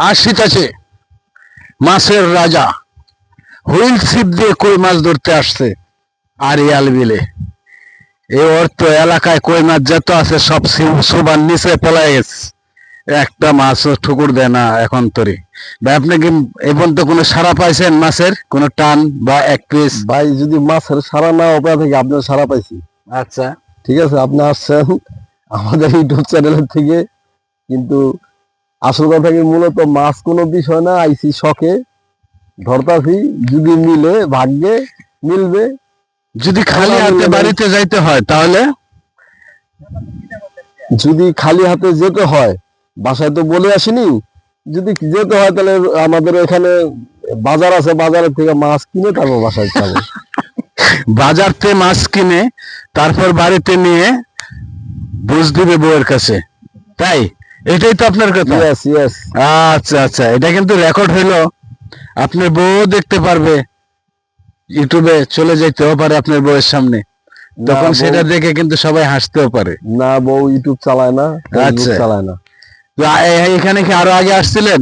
আসিতেছে মাছের রাজা, হুইল ছিপ দিয়ে কই মাছ ধরতে আসছে আরিয়াল বিলে। এই অর্থ এলাকায় কই মাছ যত আছে সব সুবান নিচে পলাই গেছে, একটা মাছও ঠুকুর দেয় না এখন তরি। ভাই আপনি কি এই পর্যন্ত কোনো সাড়া পাইছেন মাছের কোনো টান বা এক পিস? ভাই যদি মাছের সারা না ওপরে থেকে আপনার সারা পাইছি। আচ্ছা, ঠিক আছে, আপনি আসছেন আমাদের ইউটিউব চ্যানেলের থেকে, কিন্তু আসল কথা কি মূলত মাছ কোনো বিষয় না, আইসি শখে ধরতাছি, যদি মিলে ভাগ্যে মিলবে। যদি খালি হাতে বাড়িতে যাইতে হয় তাহলে? যদি খালি হাতে যেতে হয়, বাসায় তো বলে আসিনি, যদি যেতে হয় তাহলে আমাদের এখানে বাজার আছে, বাজারের থেকে মাছ কিনে তারপর বাসায় খাবো। বাজার থেকে মাছ কিনে তারপর বাড়িতে নিয়ে বুঝ দিবে বউয়ের কাছে, তাই? এটাই তো আপনার কথা? Yes yes. আচ্ছা আচ্ছা, এটা কিন্তু রেকর্ড হইলো, আপনার বউ দেখতে পারবে, ইউটিউবে চলে যেতেও পারে আপনার বউয়ের সামনে, তখন সেটা দেখে কিন্তু সবাই হাসতেও পারে। না, বউ ইউটিউব চালায় না, আচ্ছা, চালায় না। এখানে কি আরো আগে আসছিলেন?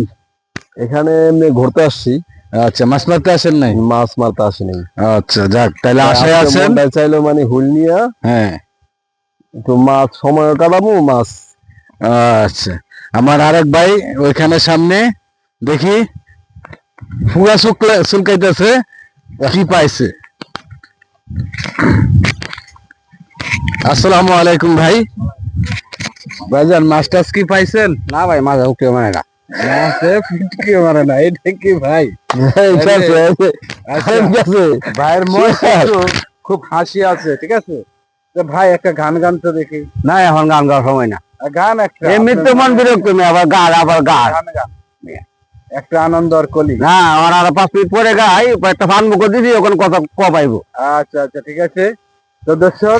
এখানে এমনি ঘুরতে আসছি। আচ্ছা, মাছ মারতে আসেন নাই? মাছ মারতে আসিনি। আচ্ছা, যাক, তাহলে আশায় আছেন। চাইলো মানে হুল নিয়া, হ্যাঁ, তো মাছ সময় কাটাবো মাছ। আচ্ছা, আমার আরেক ভাই ওইখানে সামনে দেখি ফুয়া চুলকাইতেছে, কি পাইছে। আসসালামু আলাইকুম ভাই। ভাইজান, মাছ টাছ কি পাইছেন? না ভাই, মাছ উঠে মানে না। মাছে ফুটকি মারে না, এটা কি ভাই? ভাইয়ের মধ্যে খুব হাসি আছে, ঠিক আছে? ভাই একটা গান গান তো দেখি। না, এখন গান গাওয়ার সময় না। গান একটা এমনিতে মন বিরক্ত, আবার গান আবার গান। একটা আনন্দ আর কলি না, আমার আর 5 মিনিট পরে গাই, একটা ফান মুখ দিদি, ওখানে কথা পাইবো। আচ্ছা আচ্ছা, ঠিক আছে। তো দর্শক,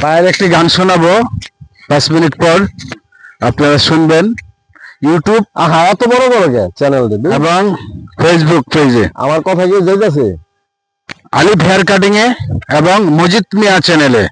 ভাইয়ের একটি গান শোনাবো 5 মিনিট পর, আপনারা শুনবেন ইউটিউব এত বড় বড় চ্যানেল এবং ফেসবুক পেজে। আমার কথা কি যাইতেছে? আলিফ হেয়ার কাটিং এ এবং মজিদ মিয়া চ্যানেলে।